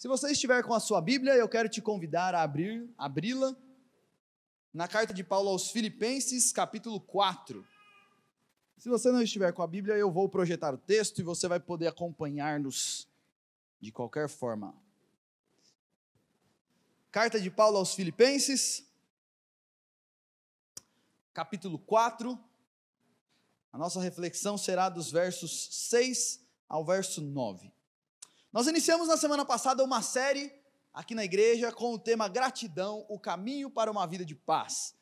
Se você estiver com a sua Bíblia, eu quero te convidar a abri-la na carta de Paulo aos Filipenses, capítulo 4. Se você não estiver com a Bíblia, eu vou projetar o texto e você vai poder acompanhar-nos de qualquer forma. Carta de Paulo aos Filipenses, capítulo 4. A nossa reflexão será dos versos 6 ao verso 9. Nós iniciamos na semana passada uma série aqui na igreja com o tema Gratidão, o caminho para uma vida de paz.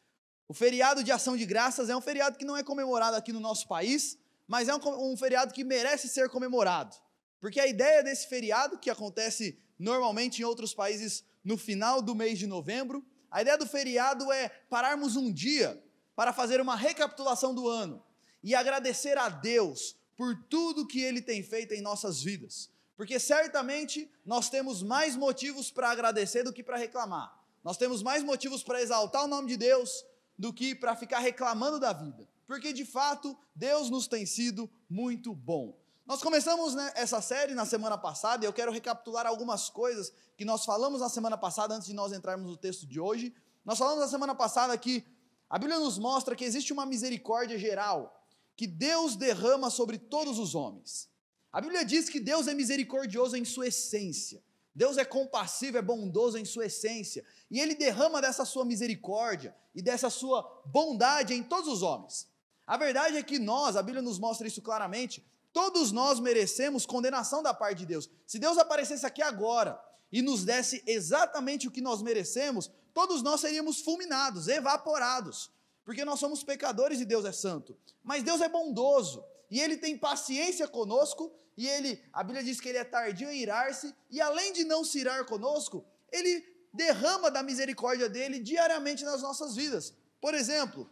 O feriado de Ação de Graças é um feriado que não é comemorado aqui no nosso país, mas é um feriado que merece ser comemorado. Porque a ideia desse feriado, que acontece normalmente em outros países no final do mês de novembro, a ideia do feriado é pararmos um dia para fazer uma recapitulação do ano e agradecer a Deus por tudo que Ele tem feito em nossas vidas. Porque certamente nós temos mais motivos para agradecer do que para reclamar. Nós temos mais motivos para exaltar o nome de Deus do que para ficar reclamando da vida. Porque de fato, Deus nos tem sido muito bom. Nós começamos essa série na semana passada e eu quero recapitular algumas coisas que nós falamos na semana passada antes de nós entrarmos no texto de hoje. Nós falamos na semana passada que a Bíblia nos mostra que existe uma misericórdia geral que Deus derrama sobre todos os homens. A Bíblia diz que Deus é misericordioso em sua essência. Deus é compassivo, é bondoso em sua essência. E Ele derrama dessa sua misericórdia e dessa sua bondade em todos os homens. A verdade é que nós, a Bíblia nos mostra isso claramente, todos nós merecemos condenação da parte de Deus. Se Deus aparecesse aqui agora e nos desse exatamente o que nós merecemos, todos nós seríamos fulminados, evaporados. Porque nós somos pecadores e Deus é santo. Mas Deus é bondoso. E Ele tem paciência conosco, e a Bíblia diz que Ele é tardio em irar-se, e além de não se irar conosco, Ele derrama da misericórdia dEle diariamente nas nossas vidas. Por exemplo,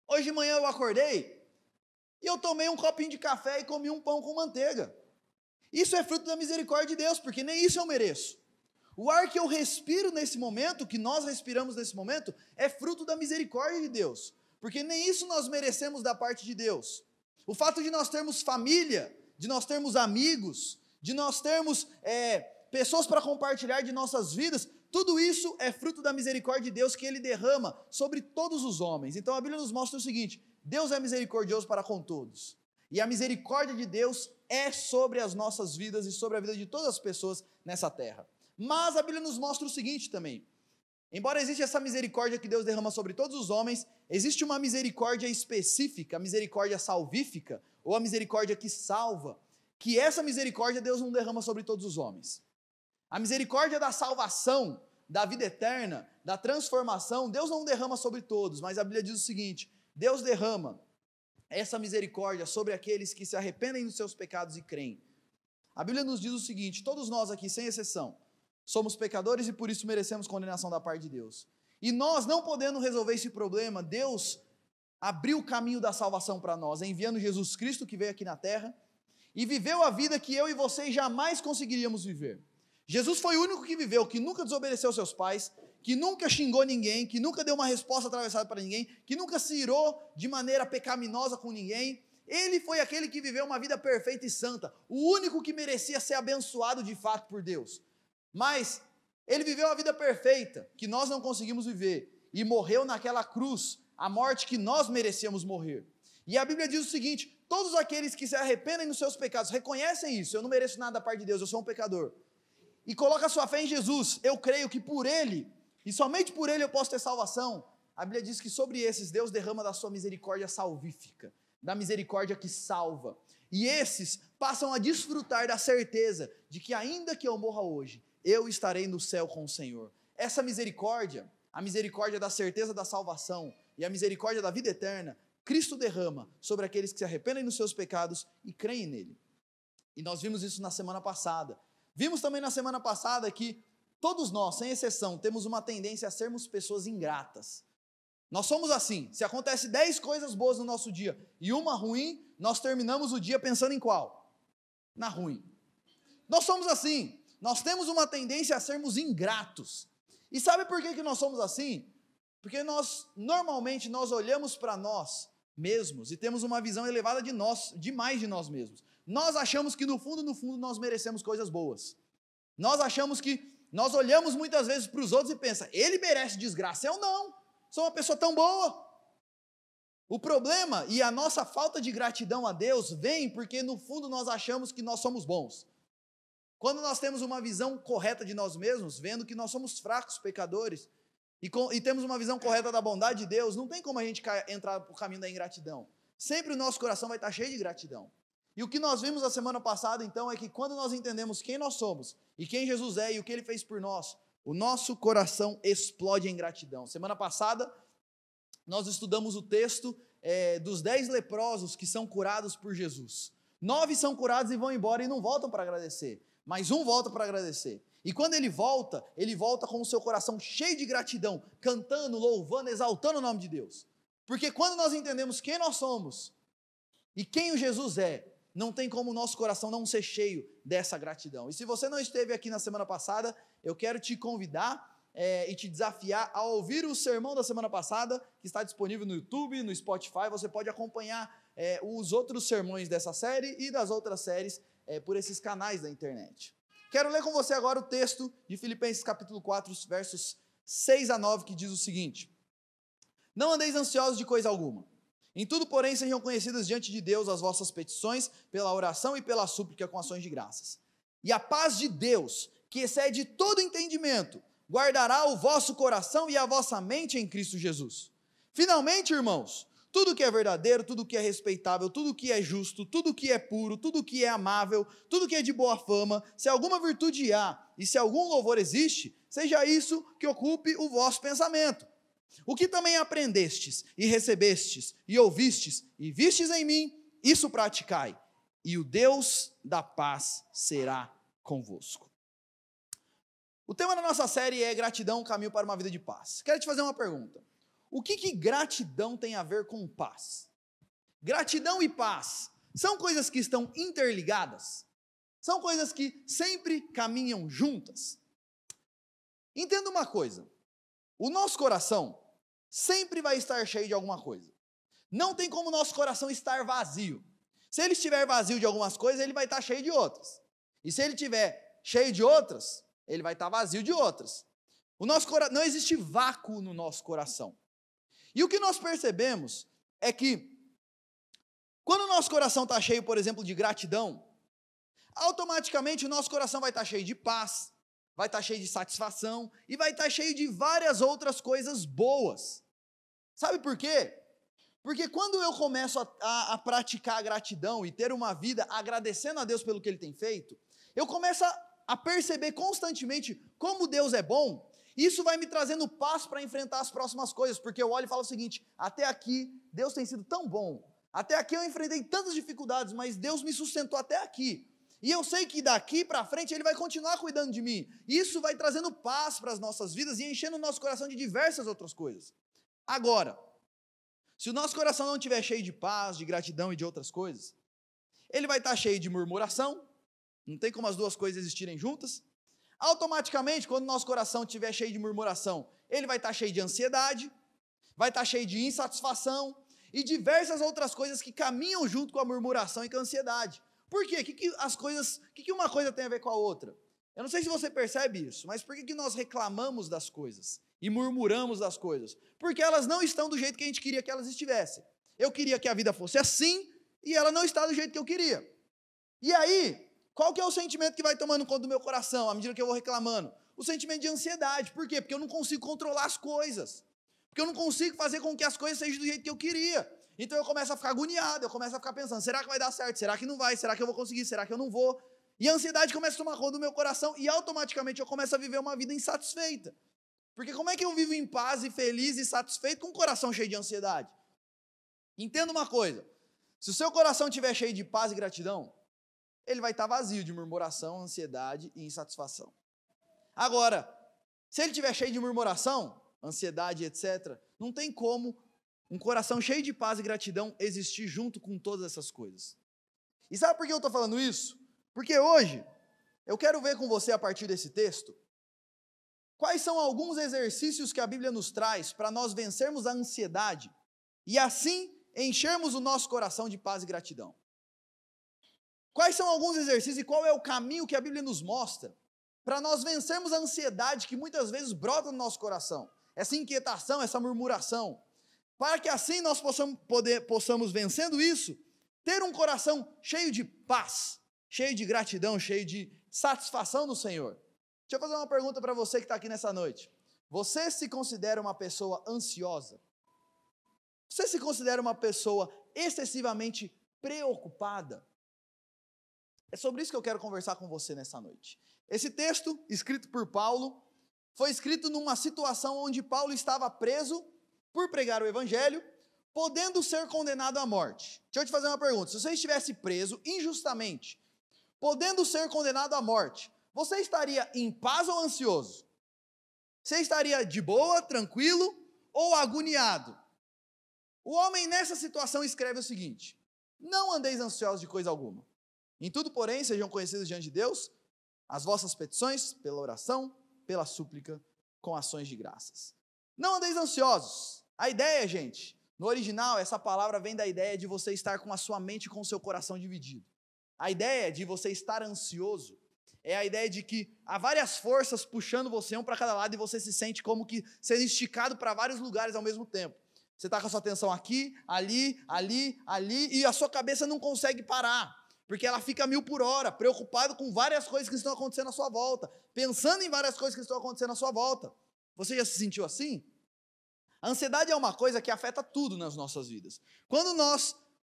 hoje de manhã eu acordei, e eu tomei um copinho de café e comi um pão com manteiga. Isso é fruto da misericórdia de Deus, porque nem isso eu mereço. O ar que eu respiro nesse momento, que nós respiramos nesse momento, é fruto da misericórdia de Deus, porque nem isso nós merecemos da parte de Deus. O fato de nós termos família, de nós termos amigos, de nós termos pessoas para compartilhar de nossas vidas, tudo isso é fruto da misericórdia de Deus que Ele derrama sobre todos os homens. Então a Bíblia nos mostra o seguinte: Deus é misericordioso para com todos. E a misericórdia de Deus é sobre as nossas vidas e sobre a vida de todas as pessoas nessa terra. Mas a Bíblia nos mostra o seguinte também: embora exista essa misericórdia que Deus derrama sobre todos os homens, existe uma misericórdia específica, a misericórdia salvífica, ou a misericórdia que salva, que essa misericórdia Deus não derrama sobre todos os homens. A misericórdia da salvação, da vida eterna, da transformação, Deus não derrama sobre todos, mas a Bíblia diz o seguinte: Deus derrama essa misericórdia sobre aqueles que se arrependem dos seus pecados e creem. A Bíblia nos diz o seguinte: todos nós aqui, sem exceção, somos pecadores e por isso merecemos condenação da parte de Deus. E nós, não podendo resolver esse problema, Deus abriu o caminho da salvação para nós, enviando Jesus Cristo, que veio aqui na terra, e viveu a vida que eu e vocês jamais conseguiríamos viver. Jesus foi o único que viveu, que nunca desobedeceu seus pais, que nunca xingou ninguém, que nunca deu uma resposta atravessada para ninguém, que nunca se irou de maneira pecaminosa com ninguém. Ele foi aquele que viveu uma vida perfeita e santa, o único que merecia ser abençoado de fato por Deus. Mas Ele viveu a vida perfeita, que nós não conseguimos viver, e morreu naquela cruz, a morte que nós merecíamos morrer. E a Bíblia diz o seguinte: todos aqueles que se arrependem dos seus pecados, reconhecem isso: eu não mereço nada da parte de Deus, eu sou um pecador, e coloca a sua fé em Jesus, eu creio que por Ele, e somente por Ele eu posso ter salvação. A Bíblia diz que sobre esses Deus derrama da sua misericórdia salvífica, da misericórdia que salva, e esses passam a desfrutar da certeza de que ainda que eu morra hoje, eu estarei no céu com o Senhor. Essa misericórdia, a misericórdia da certeza da salvação e a misericórdia da vida eterna, Cristo derrama sobre aqueles que se arrependem dos seus pecados e creem nele. E nós vimos isso na semana passada. Vimos também na semana passada que todos nós, sem exceção, temos uma tendência a sermos pessoas ingratas. Nós somos assim: se acontece 10 coisas boas no nosso dia e uma ruim, nós terminamos o dia pensando em qual? Na ruim. Nós somos assim. Nós temos uma tendência a sermos ingratos. E sabe por que nós somos assim? Porque normalmente nós olhamos para nós mesmos e temos uma visão elevada de nós, demais de nós mesmos. Nós achamos que no fundo nós merecemos coisas boas. Nós achamos que, nós olhamos muitas vezes para os outros e pensamos, ele merece desgraça, eu não, sou uma pessoa tão boa. O problema e a nossa falta de gratidão a Deus vem porque no fundo nós achamos que nós somos bons. Quando nós temos uma visão correta de nós mesmos, vendo que nós somos fracos, pecadores, e temos uma visão correta da bondade de Deus, não tem como a gente entrar para o caminho da ingratidão. Sempre o nosso coração vai estar cheio de gratidão. E o que nós vimos a semana passada, então, é que quando nós entendemos quem nós somos, e quem Jesus é, e o que Ele fez por nós, o nosso coração explode em gratidão. Semana passada, nós estudamos o texto dos 10 leprosos que são curados por Jesus. 9 são curados e vão embora e não voltam para agradecer, mas um volta para agradecer. E quando ele volta com o seu coração cheio de gratidão, cantando, louvando, exaltando o nome de Deus. Porque quando nós entendemos quem nós somos e quem o Jesus é, não tem como o nosso coração não ser cheio dessa gratidão. E se você não esteve aqui na semana passada, eu quero te convidar e te desafiar a ouvir o sermão da semana passada, que está disponível no YouTube, no Spotify. Você pode acompanhar os outros sermões dessa série e das outras séries por esses canais da internet. Quero ler com você agora o texto de Filipenses capítulo 4, versos 6 a 9, que diz o seguinte: Não andeis ansiosos de coisa alguma. Em tudo, porém, sejam conhecidas diante de Deus as vossas petições, pela oração e pela súplica com ações de graças. E a paz de Deus, que excede todo entendimento, guardará o vosso coração e a vossa mente em Cristo Jesus. Finalmente, irmãos, tudo que é verdadeiro, tudo que é respeitável, tudo que é justo, tudo que é puro, tudo que é amável, tudo que é de boa fama, se alguma virtude há e se algum louvor existe, seja isso que ocupe o vosso pensamento. O que também aprendestes, e recebestes, e ouvistes, e vistes em mim, isso praticai, e o Deus da paz será convosco. O tema da nossa série é gratidão, caminho para uma vida de paz. Quero te fazer uma pergunta. O que gratidão tem a ver com paz? Gratidão e paz são coisas que estão interligadas? São coisas que sempre caminham juntas? Entenda uma coisa, o nosso coração sempre vai estar cheio de alguma coisa. Não tem como o nosso coração estar vazio. Se ele estiver vazio de algumas coisas, ele vai estar cheio de outras. E se ele estiver cheio de outras, ele vai estar vazio de outras. Não existe vácuo no nosso coração. E o que nós percebemos é que, quando o nosso coração está cheio, por exemplo, de gratidão, automaticamente o nosso coração vai estar cheio de paz, vai estar cheio de satisfação e vai estar cheio de várias outras coisas boas. Sabe por quê? Porque quando eu começo a praticar a gratidão e ter uma vida agradecendo a Deus pelo que Ele tem feito, eu começo a perceber constantemente como Deus é bom. Isso vai me trazendo paz para enfrentar as próximas coisas, porque eu olho e falo o seguinte: até aqui Deus tem sido tão bom, até aqui eu enfrentei tantas dificuldades, mas Deus me sustentou até aqui. E eu sei que daqui para frente Ele vai continuar cuidando de mim. Isso vai trazendo paz para as nossas vidas e enchendo o nosso coração de diversas outras coisas. Agora, se o nosso coração não estiver cheio de paz, de gratidão e de outras coisas, ele vai estar cheio de murmuração. Não tem como as duas coisas existirem juntas. Automaticamente, quando o nosso coração estiver cheio de murmuração, ele vai estar cheio de ansiedade, vai estar cheio de insatisfação e diversas outras coisas que caminham junto com a murmuração e com a ansiedade. Por quê? O que uma coisa tem a ver com a outra? Eu não sei se você percebe isso, mas por que nós reclamamos das coisas e murmuramos das coisas? Porque elas não estão do jeito que a gente queria que elas estivessem. Eu queria que a vida fosse assim e ela não está do jeito que eu queria. E aí, qual que é o sentimento que vai tomando conta do meu coração à medida que eu vou reclamando? O sentimento de ansiedade. Por quê? Porque eu não consigo controlar as coisas. Porque eu não consigo fazer com que as coisas sejam do jeito que eu queria. Então eu começo a ficar agoniado, eu começo a ficar pensando, será que vai dar certo? Será que não vai? Será que eu vou conseguir? Será que eu não vou? E a ansiedade começa a tomar conta do meu coração e automaticamente eu começo a viver uma vida insatisfeita. Porque como é que eu vivo em paz e feliz e satisfeito com o coração cheio de ansiedade? Entenda uma coisa, se o seu coração estiver cheio de paz e gratidão, ele vai estar vazio de murmuração, ansiedade e insatisfação. Agora, se ele estiver cheio de murmuração, ansiedade, etc., não tem como um coração cheio de paz e gratidão existir junto com todas essas coisas. E sabe por que eu estou falando isso? Porque hoje, eu quero ver com você, a partir desse texto, quais são alguns exercícios que a Bíblia nos traz para nós vencermos a ansiedade e assim enchermos o nosso coração de paz e gratidão. Quais são alguns exercícios e qual é o caminho que a Bíblia nos mostra para nós vencermos a ansiedade que muitas vezes brota no nosso coração, essa inquietação, essa murmuração, para que assim nós possamos vencendo isso, ter um coração cheio de paz, cheio de gratidão, cheio de satisfação no Senhor. Deixa eu fazer uma pergunta para você que está aqui nessa noite. Você se considera uma pessoa ansiosa? Você se considera uma pessoa excessivamente preocupada? É sobre isso que eu quero conversar com você nessa noite. Esse texto, escrito por Paulo, foi escrito numa situação onde Paulo estava preso por pregar o evangelho, podendo ser condenado à morte. Deixa eu te fazer uma pergunta. Se você estivesse preso injustamente, podendo ser condenado à morte, você estaria em paz ou ansioso? Você estaria de boa, tranquilo ou agoniado? O homem nessa situação escreve o seguinte: não andeis ansiosos de coisa alguma. Em tudo, porém, sejam conhecidos diante de Deus as vossas petições pela oração, pela súplica, com ações de graças. Não andeis ansiosos. A ideia, gente, no original, essa palavra vem da ideia de você estar com a sua mente e com o seu coração dividido. A ideia de você estar ansioso é a ideia de que há várias forças puxando você, um para cada lado, e você se sente como que sendo esticado para vários lugares ao mesmo tempo. Você está com a sua atenção aqui, ali, e a sua cabeça não consegue parar, porque ela fica 1000 por hora, preocupado com várias coisas que estão acontecendo à sua volta, pensando em várias coisas que estão acontecendo à sua volta. Você já se sentiu assim? A ansiedade é uma coisa que afeta tudo nas nossas vidas. Quando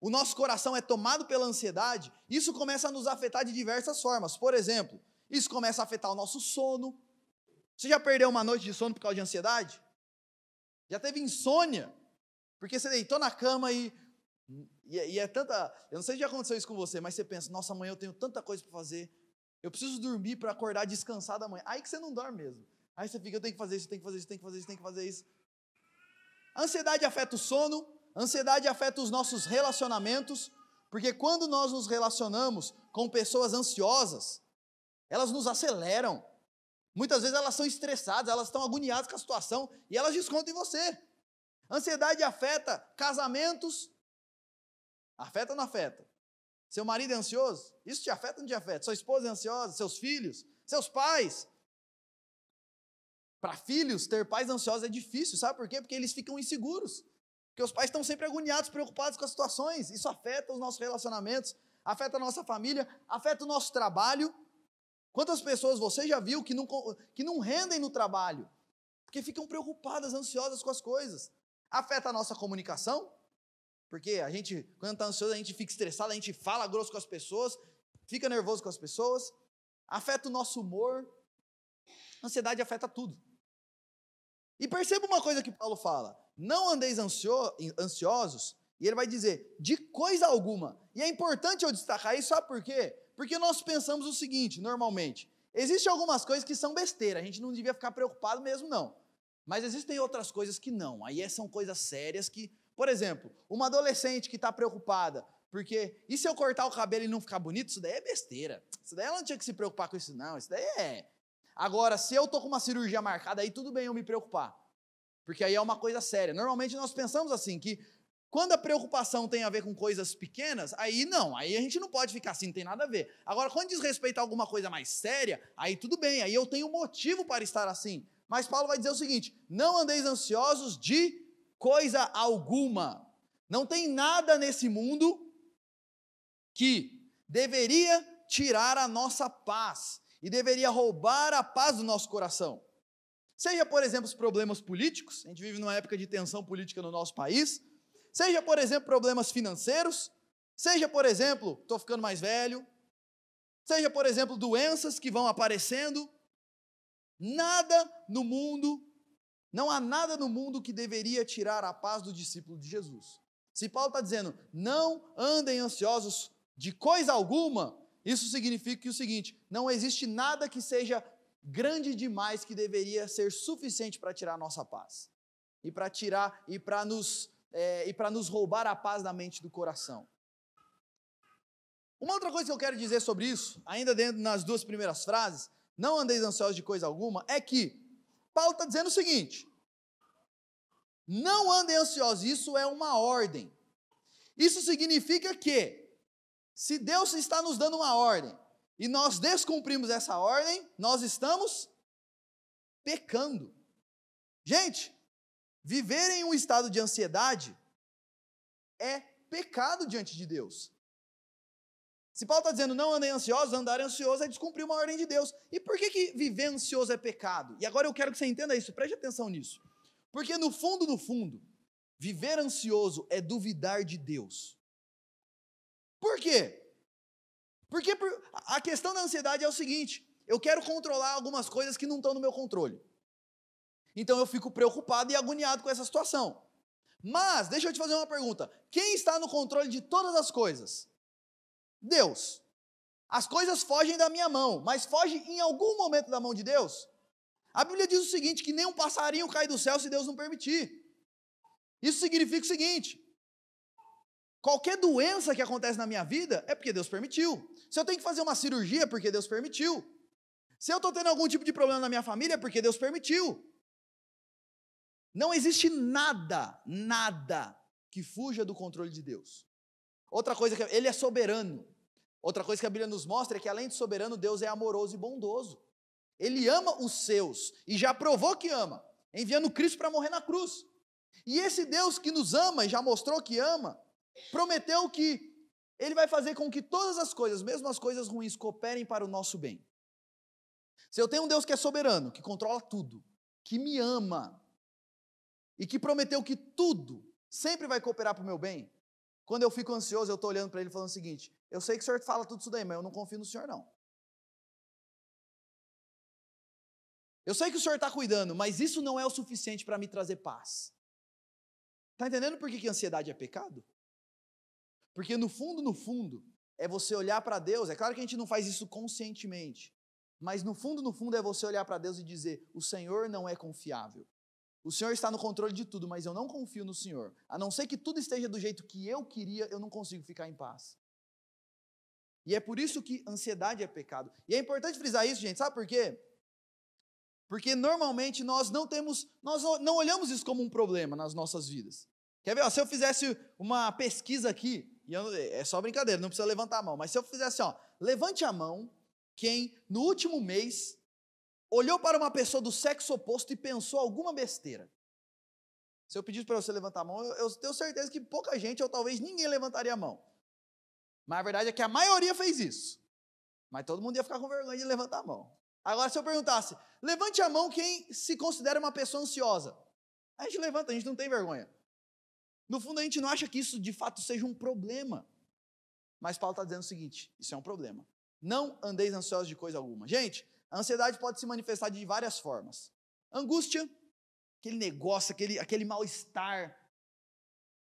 o nosso coração é tomado pela ansiedade, isso começa a nos afetar de diversas formas. Por exemplo, isso começa a afetar o nosso sono. Você já perdeu uma noite de sono por causa de ansiedade? Já teve insônia? Porque você deitou na cama e é tanta... Eu não sei se já aconteceu isso com você, mas você pensa, nossa, amanhã eu tenho tanta coisa para fazer, eu preciso dormir para acordar descansado amanhã. Aí que você não dorme mesmo. Aí você fica, eu tenho que fazer isso, tenho que fazer isso, tenho que fazer isso, tenho que fazer isso. A ansiedade afeta o sono, a ansiedade afeta os nossos relacionamentos, porque quando nós nos relacionamos com pessoas ansiosas, elas nos aceleram. Muitas vezes elas são estressadas, elas estão agoniadas com a situação e elas descontam em você. A ansiedade afeta casamentos. Afeta ou não afeta? Seu marido é ansioso? Isso te afeta ou não te afeta? Sua esposa é ansiosa? Seus filhos? Seus pais? Para filhos, ter pais ansiosos é difícil, sabe por quê? Porque eles ficam inseguros. Porque os pais estão sempre agoniados, preocupados com as situações. Isso afeta os nossos relacionamentos, afeta a nossa família, afeta o nosso trabalho. Quantas pessoas você já viu que não rendem no trabalho? Porque ficam preocupadas, ansiosas com as coisas. Afeta a nossa comunicação, porque a gente, quando está ansioso, a gente fica estressado, a gente fala grosso com as pessoas, fica nervoso com as pessoas. Afeta o nosso humor. A ansiedade afeta tudo. E perceba uma coisa que Paulo fala: não andeis ansiosos, e ele vai dizer, de coisa alguma. E é importante eu destacar isso, sabe por quê? Porque nós pensamos o seguinte, normalmente, existem algumas coisas que são besteira, a gente não devia ficar preocupado mesmo não, mas existem outras coisas que não, aí são coisas sérias que, por exemplo, uma adolescente que está preocupada, porque, e se eu cortar o cabelo e não ficar bonito? Isso daí é besteira, isso daí ela não tinha que se preocupar com isso não, isso daí é... Agora, se eu estou com uma cirurgia marcada, aí tudo bem eu me preocupar, porque aí é uma coisa séria. Normalmente nós pensamos assim, que quando a preocupação tem a ver com coisas pequenas, aí não, aí a gente não pode ficar assim, não tem nada a ver. Agora, quando diz respeito a alguma coisa mais séria, aí tudo bem, aí eu tenho motivo para estar assim. Mas Paulo vai dizer o seguinte: não andeis ansiosos de coisa alguma. Não tem nada nesse mundo que deveria tirar a nossa paz e deveria roubar a paz do nosso coração. Seja, por exemplo, os problemas políticos, a gente vive numa época de tensão política no nosso país, seja, por exemplo, problemas financeiros, seja, por exemplo, estou ficando mais velho, seja, por exemplo, doenças que vão aparecendo, nada no mundo, não há nada no mundo que deveria tirar a paz do discípulo de Jesus. Se Paulo está dizendo, não andem ansiosos de coisa alguma, isso significa que o seguinte, não existe nada que seja grande demais que deveria ser suficiente para tirar a nossa paz e para nos roubar a paz da mente e do coração. Uma outra coisa que eu quero dizer sobre isso, ainda dentro nas duas primeiras frases, não andeis ansiosos de coisa alguma, é que Paulo está dizendo o seguinte: não andem ansiosos, isso é uma ordem. Isso significa que, se Deus está nos dando uma ordem, e nós descumprimos essa ordem, nós estamos pecando. Gente, viver em um estado de ansiedade é pecado diante de Deus. Se Paulo está dizendo não andem ansiosos, andar ansioso é descumprir uma ordem de Deus. E por que viver ansioso é pecado? E agora eu quero que você entenda isso, preste atenção nisso. Porque no fundo, viver ansioso é duvidar de Deus. Por quê? Porque a questão da ansiedade é o seguinte: eu quero controlar algumas coisas que não estão no meu controle. Então eu fico preocupado e agoniado com essa situação. Mas, deixa eu te fazer uma pergunta: quem está no controle de todas as coisas? Deus. As coisas fogem da minha mão, mas fogem em algum momento da mão de Deus? A Bíblia diz o seguinte, que nem um passarinho cai do céu se Deus não permitir. Isso significa o seguinte: qualquer doença que acontece na minha vida é porque Deus permitiu. Se eu tenho que fazer uma cirurgia é porque Deus permitiu. Se eu estou tendo algum tipo de problema na minha família é porque Deus permitiu. Não existe nada que fuja do controle de Deus. Outra coisa que Ele é soberano. Outra coisa que a Bíblia nos mostra é que além de soberano, Deus é amoroso e bondoso. Ele ama os seus e já provou que ama, enviando Cristo para morrer na cruz. E esse Deus que nos ama e já mostrou que ama, prometeu que Ele vai fazer com que todas as coisas, mesmo as coisas ruins, cooperem para o nosso bem. Se eu tenho um Deus que é soberano, que controla tudo, que me ama, e que prometeu que tudo sempre vai cooperar para o meu bem, quando eu fico ansioso, eu estou olhando para Ele falando o seguinte: eu sei que o Senhor fala tudo isso daí, mas eu não confio no Senhor não. Eu sei que o Senhor está cuidando, mas isso não é o suficiente para me trazer paz. Está entendendo por que ansiedade é pecado? Porque no fundo, é você olhar para Deus. É claro que a gente não faz isso conscientemente, mas no fundo é você olhar para Deus e dizer: o Senhor não é confiável. O Senhor está no controle de tudo, mas eu não confio no Senhor. A não ser que tudo esteja do jeito que eu queria, eu não consigo ficar em paz. E é por isso que ansiedade é pecado. E é importante frisar isso, gente, sabe por quê? Porque normalmente nós não olhamos isso como um problema nas nossas vidas. Quer ver? Ó, se eu fizesse uma pesquisa aqui, é só brincadeira, não precisa levantar a mão, mas se eu fizesse, levante a mão quem no último mês olhou para uma pessoa do sexo oposto e pensou alguma besteira. Se eu pedisse para você levantar a mão, eu tenho certeza que pouca gente, ou talvez ninguém, levantaria a mão. Mas a verdade é que a maioria fez isso. Mas todo mundo ia ficar com vergonha de levantar a mão. Agora, se eu perguntasse: levante a mão quem se considera uma pessoa ansiosa. A gente levanta, a gente não tem vergonha. No fundo, a gente não acha que isso de fato seja um problema. Mas Paulo está dizendo o seguinte: isso é um problema. Não andeis ansiosos de coisa alguma. Gente, a ansiedade pode se manifestar de várias formas. Angústia, aquele negócio, aquele mal-estar.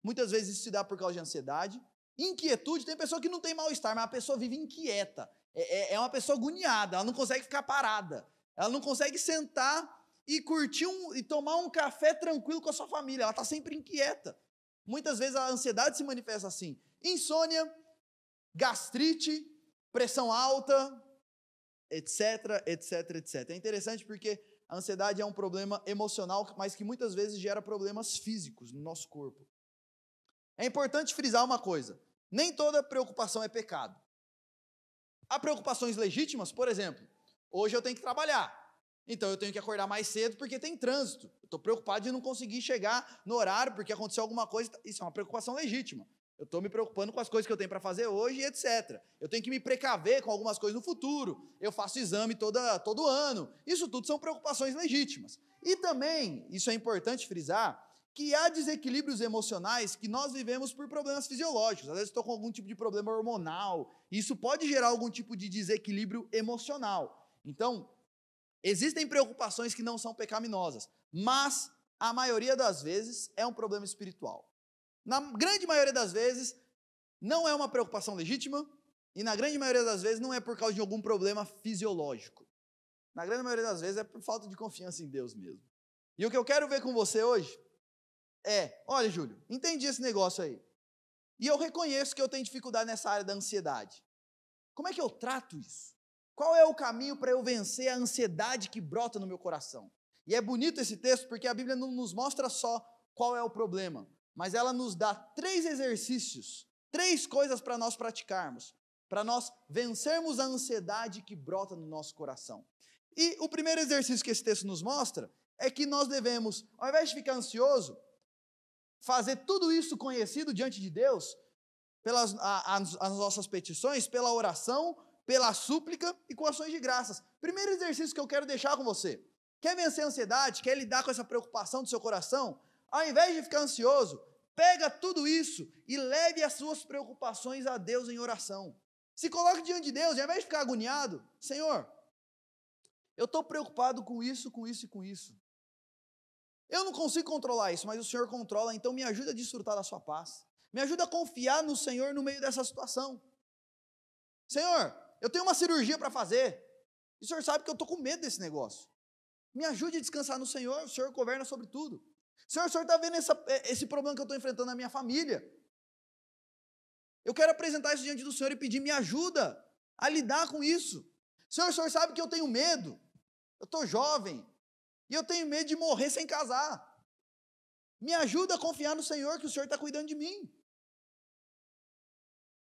Muitas vezes isso se dá por causa de ansiedade. Inquietude, tem pessoa que não tem mal-estar, mas a pessoa vive inquieta. É uma pessoa agoniada, ela não consegue ficar parada. Ela não consegue sentar e curtir e tomar um café tranquilo com a sua família. Ela está sempre inquieta. Muitas vezes a ansiedade se manifesta assim: insônia, gastrite, pressão alta, etc. É interessante porque a ansiedade é um problema emocional, mas que muitas vezes gera problemas físicos no nosso corpo. É importante frisar uma coisa: nem toda preocupação é pecado. Há preocupações legítimas, por exemplo, hoje eu tenho que trabalhar, então eu tenho que acordar mais cedo porque tem trânsito. Eu estou preocupado de não conseguir chegar no horário porque aconteceu alguma coisa. Isso é uma preocupação legítima. Eu estou me preocupando com as coisas que eu tenho para fazer hoje, etc. Eu tenho que me precaver com algumas coisas no futuro. Eu faço exame todo ano. Isso tudo são preocupações legítimas. E também, isso é importante frisar, que há desequilíbrios emocionais que nós vivemos por problemas fisiológicos. Às vezes estou com algum tipo de problema hormonal. E isso pode gerar algum tipo de desequilíbrio emocional. Então, existem preocupações que não são pecaminosas, mas a maioria das vezes é um problema espiritual. Na grande maioria das vezes, não é uma preocupação legítima, e na grande maioria das vezes não é por causa de algum problema fisiológico. Na grande maioria das vezes é por falta de confiança em Deus mesmo. E o que eu quero ver com você hoje é: olha, Júlio, entendi esse negócio aí, e eu reconheço que eu tenho dificuldade nessa área da ansiedade. Como é que eu trato isso? Qual é o caminho para eu vencer a ansiedade que brota no meu coração? E é bonito esse texto porque a Bíblia não nos mostra só qual é o problema, mas ela nos dá 3 exercícios, 3 coisas para nós praticarmos, para nós vencermos a ansiedade que brota no nosso coração. E o primeiro exercício que esse texto nos mostra é que nós devemos, ao invés de ficar ansioso, fazer tudo isso conhecido diante de Deus, pelas as nossas petições, pela oração, pela súplica e com ações de graças. Primeiro exercício que eu quero deixar com você. Quer vencer a ansiedade? Quer lidar com essa preocupação do seu coração? Ao invés de ficar ansioso, pega tudo isso e leve as suas preocupações a Deus em oração. Se coloque diante de Deus, e ao invés de ficar agoniado, Senhor, eu estou preocupado com isso, com isso e com isso. Eu não consigo controlar isso, mas o Senhor controla, então me ajuda a desfrutar da sua paz. Me ajuda a confiar no Senhor no meio dessa situação. Senhor, eu tenho uma cirurgia para fazer, e o Senhor sabe que eu estou com medo desse negócio. Me ajude a descansar no Senhor, o Senhor governa sobre tudo. Senhor, o Senhor está vendo esse problema que eu estou enfrentando na minha família. Eu quero apresentar isso diante do Senhor e pedir, me ajuda a lidar com isso. Senhor, o Senhor sabe que eu tenho medo, eu estou jovem, e eu tenho medo de morrer sem casar. Me ajuda a confiar no Senhor, que o Senhor está cuidando de mim.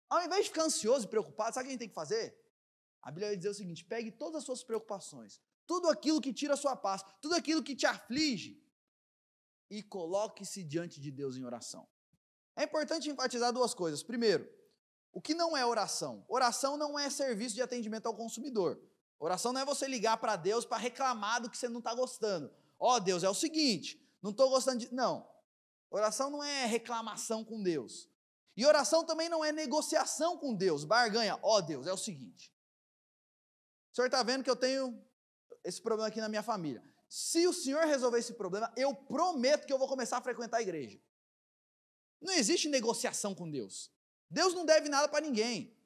Ao invés de ficar ansioso e preocupado, sabe o que a gente tem que fazer? A Bíblia vai dizer o seguinte: pegue todas as suas preocupações, tudo aquilo que tira a sua paz, tudo aquilo que te aflige, e coloque-se diante de Deus em oração. É importante enfatizar duas coisas. Primeiro, o que não é oração? Oração não é serviço de atendimento ao consumidor. Oração não é você ligar para Deus para reclamar do que você não está gostando. Ó, Deus, é o seguinte, não estou gostando de... Não. Oração não é reclamação com Deus. E oração também não é negociação com Deus, barganha. Ó, Deus, é o seguinte, o Senhor está vendo que eu tenho esse problema aqui na minha família. Se o Senhor resolver esse problema, eu prometo que eu vou começar a frequentar a igreja. Não existe negociação com Deus. Deus não deve nada para ninguém.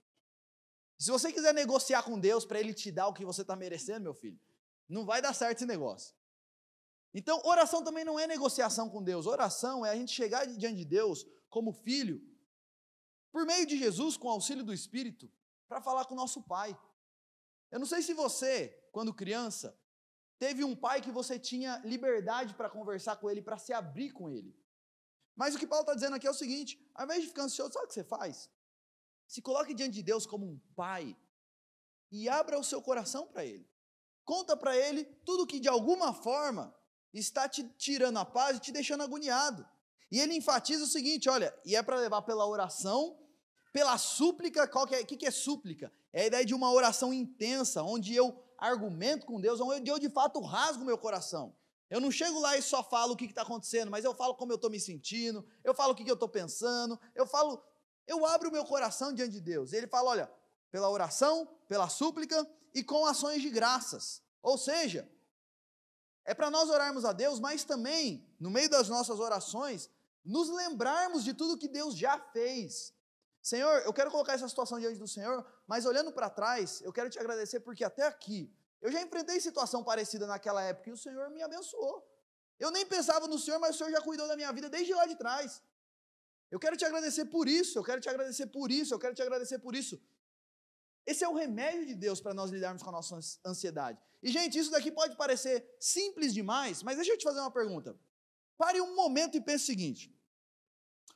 Se você quiser negociar com Deus para Ele te dar o que você está merecendo, meu filho, não vai dar certo esse negócio. Então, oração também não é negociação com Deus. Oração é a gente chegar diante de Deus como filho, por meio de Jesus, com o auxílio do Espírito, para falar com o nosso Pai. Eu não sei se você, quando criança, teve um pai que você tinha liberdade para conversar com ele, para se abrir com ele. Mas o que Paulo está dizendo aqui é o seguinte: ao invés de ficar ansioso, sabe o que você faz? Se coloque diante de Deus como um pai e abra o seu coração para Ele. Conta para Ele tudo que de alguma forma está te tirando a paz e te deixando agoniado. E ele enfatiza o seguinte, olha, e é para levar pela oração, pela súplica. O que é súplica? É a ideia de uma oração intensa, onde eu argumento com Deus, onde eu de fato rasgo o meu coração. Eu não chego lá e só falo o que está acontecendo, mas eu falo como eu estou me sentindo, eu falo o que eu estou pensando, eu abro o meu coração diante de Deus. Ele fala, olha, pela oração, pela súplica e com ações de graças. Ou seja, é para nós orarmos a Deus, mas também, no meio das nossas orações, nos lembrarmos de tudo que Deus já fez. Senhor, eu quero colocar essa situação diante do Senhor, mas olhando para trás, eu quero te agradecer porque até aqui, eu já enfrentei situação parecida naquela época e o Senhor me abençoou. Eu nem pensava no Senhor, mas o Senhor já cuidou da minha vida desde lá de trás. Eu quero te agradecer por isso, eu quero te agradecer por isso, eu quero te agradecer por isso. Esse é o remédio de Deus para nós lidarmos com a nossa ansiedade. E, gente, isso daqui pode parecer simples demais, mas deixa eu te fazer uma pergunta. Pare um momento e pense o seguinte: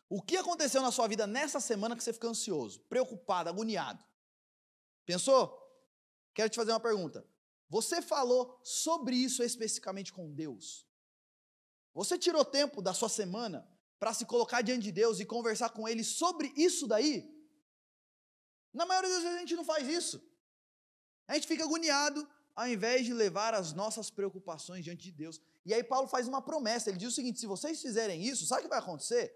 o que aconteceu na sua vida nessa semana que você ficou ansioso, preocupado, agoniado? Pensou? Quero te fazer uma pergunta. Você falou sobre isso especificamente com Deus? Você tirou tempo da sua semana para se colocar diante de Deus e conversar com Ele sobre isso daí? Na maioria das vezes a gente não faz isso. A gente fica agoniado ao invés de levar as nossas preocupações diante de Deus. E aí Paulo faz uma promessa, ele diz o seguinte: se vocês fizerem isso, sabe o que vai acontecer?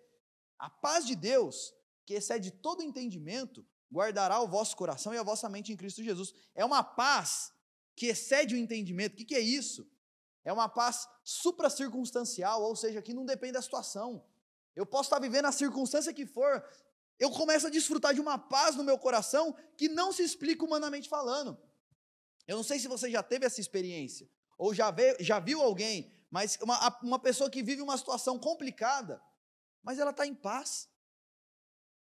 A paz de Deus, que excede todo entendimento, guardará o vosso coração e a vossa mente em Cristo Jesus. É uma paz que excede o entendimento. O que é isso? É uma paz supracircunstancial, ou seja, que não depende da situação. Eu posso estar vivendo a circunstância que for, eu começo a desfrutar de uma paz no meu coração que não se explica humanamente falando. Eu não sei se você já teve essa experiência, ou já viu alguém, mas uma pessoa que vive uma situação complicada, mas ela está em paz.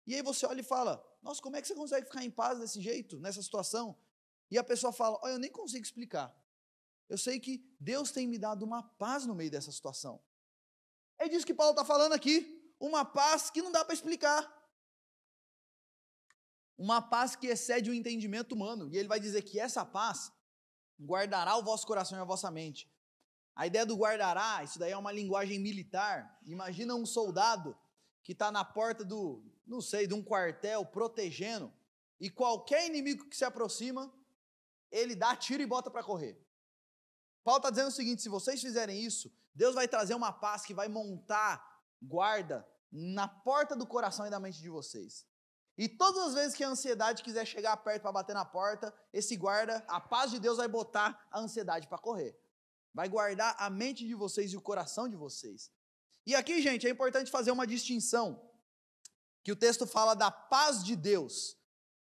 E aí você olha e fala: nossa, como é que você consegue ficar em paz desse jeito, nessa situação? E a pessoa fala: olha, eu nem consigo explicar. Eu sei que Deus tem me dado uma paz no meio dessa situação. É disso que Paulo está falando aqui, uma paz que não dá para explicar. uma paz que excede o entendimento humano. E ele vai dizer que essa paz guardará o vosso coração e a vossa mente. A ideia do guardará, isso daí é uma linguagem militar. Imagina um soldado que está na porta de um quartel, protegendo, e qualquer inimigo que se aproxima, ele dá tiro e bota para correr. Paulo está dizendo o seguinte: se vocês fizerem isso, Deus vai trazer uma paz que vai montar guarda na porta do coração e da mente de vocês. E todas as vezes que a ansiedade quiser chegar perto para bater na porta, esse guarda, a paz de Deus vai botar a ansiedade para correr. Vai guardar a mente de vocês e o coração de vocês. E aqui, gente, é importante fazer uma distinção, que o texto fala da paz de Deus.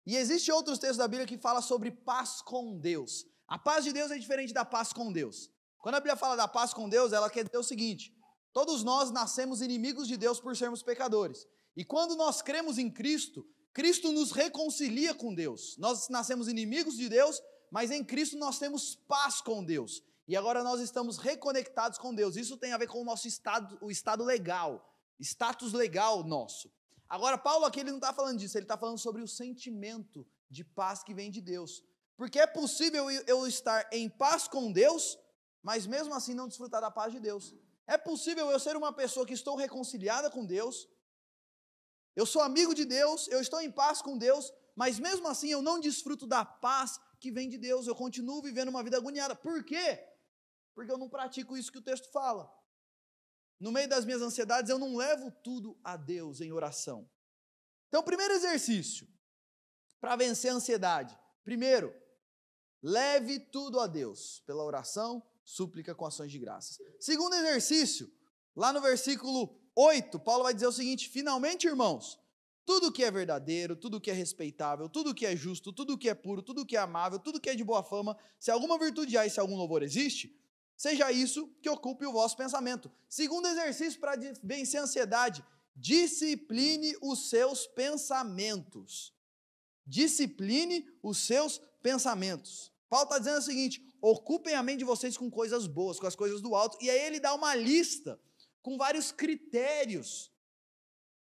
E existem outros textos da Bíblia que falam sobre paz com Deus. A paz de Deus é diferente da paz com Deus. Quando a Bíblia fala da paz com Deus, ela quer dizer o seguinte: todos nós nascemos inimigos de Deus por sermos pecadores. E quando nós cremos em Cristo, Cristo nos reconcilia com Deus. Nós nascemos inimigos de Deus, mas em Cristo nós temos paz com Deus. E agora nós estamos reconectados com Deus. Isso tem a ver com o nosso estado, o estado legal, status legal nosso. Agora, Paulo aqui ele não está falando disso, ele está falando sobre o sentimento de paz que vem de Deus. Porque é possível eu estar em paz com Deus, mas mesmo assim não desfrutar da paz de Deus. É possível eu ser uma pessoa que estou reconciliada com Deus, eu sou amigo de Deus, eu estou em paz com Deus, mas mesmo assim eu não desfruto da paz que vem de Deus, eu continuo vivendo uma vida agoniada. Por quê? Porque eu não pratico isso que o texto fala. No meio das minhas ansiedades, eu não levo tudo a Deus em oração. Então, primeiro exercício, para vencer a ansiedade. Primeiro, leve tudo a Deus, pela oração, súplica com ações de graças. Segundo exercício, lá no versículo 8, Paulo vai dizer o seguinte: finalmente, irmãos, tudo que é verdadeiro, tudo que é respeitável, tudo que é justo, tudo que é puro, tudo que é amável, tudo que é de boa fama, se alguma virtude há e se algum louvor existe, seja isso que ocupe o vosso pensamento. Segundo exercício para vencer a ansiedade: discipline os seus pensamentos. Discipline os seus pensamentos. Paulo está dizendo o seguinte: ocupem a mente de vocês com coisas boas, com as coisas do alto. E aí ele dá uma lista com vários critérios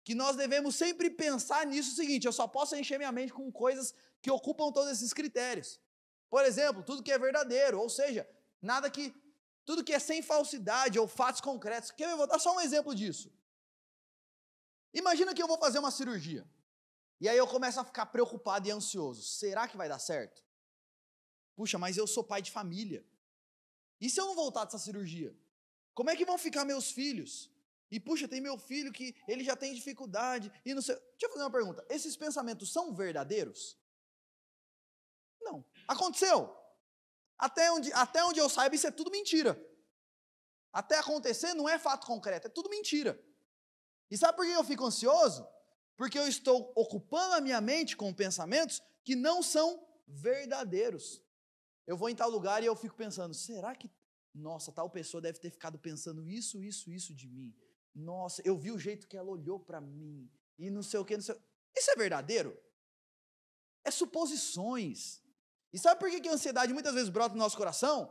que nós devemos sempre pensar nisso. O seguinte: eu só posso encher minha mente com coisas que ocupam todos esses critérios. Por exemplo, tudo que é verdadeiro, ou seja, tudo que é sem falsidade ou fatos concretos. Eu vou dar só um exemplo disso. Imagina que eu vou fazer uma cirurgia, e aí eu começo a ficar preocupado e ansioso. Será que vai dar certo? Puxa, mas eu sou pai de família. E se eu não voltar dessa cirurgia? Como é que vão ficar meus filhos? E puxa, tem meu filho que ele já tem dificuldade, e não sei. Deixa eu fazer uma pergunta: esses pensamentos são verdadeiros? Não. Aconteceu? Até onde eu saiba, isso é tudo mentira. Até acontecer não é fato concreto, é tudo mentira. E sabe por que eu fico ansioso? Porque eu estou ocupando a minha mente com pensamentos que não são verdadeiros. Eu vou em tal lugar e eu fico pensando: será que, nossa, tal pessoa deve ter ficado pensando isso de mim? Nossa, eu vi o jeito que ela olhou para mim, e não sei o que, não sei. Isso é verdadeiro? É suposições. E sabe por que a ansiedade muitas vezes brota no nosso coração?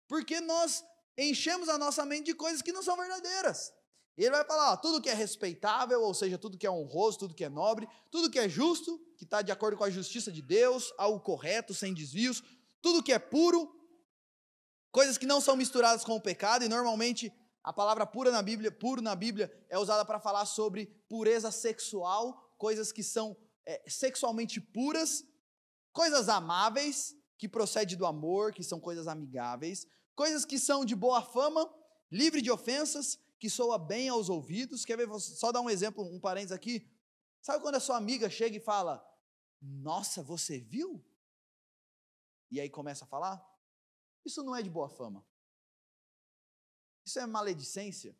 Porque nós enchemos a nossa mente de coisas que não são verdadeiras. E ele vai falar: tudo que é respeitável, ou seja, tudo que é honroso, tudo que é nobre, tudo que é justo, que está de acordo com a justiça de Deus, algo correto, sem desvios, tudo que é puro, coisas que não são misturadas com o pecado. E normalmente a palavra puro na Bíblia é usada para falar sobre pureza sexual, coisas que são sexualmente puras, coisas amáveis, que procedem do amor, que são coisas amigáveis, coisas que são de boa fama, livre de ofensas, que soa bem aos ouvidos. Quer ver? Só dar um exemplo, um parênteses aqui. Sabe quando a sua amiga chega e fala: nossa, você viu? E aí começa a falar? Isso não é de boa fama. Isso é maledicência.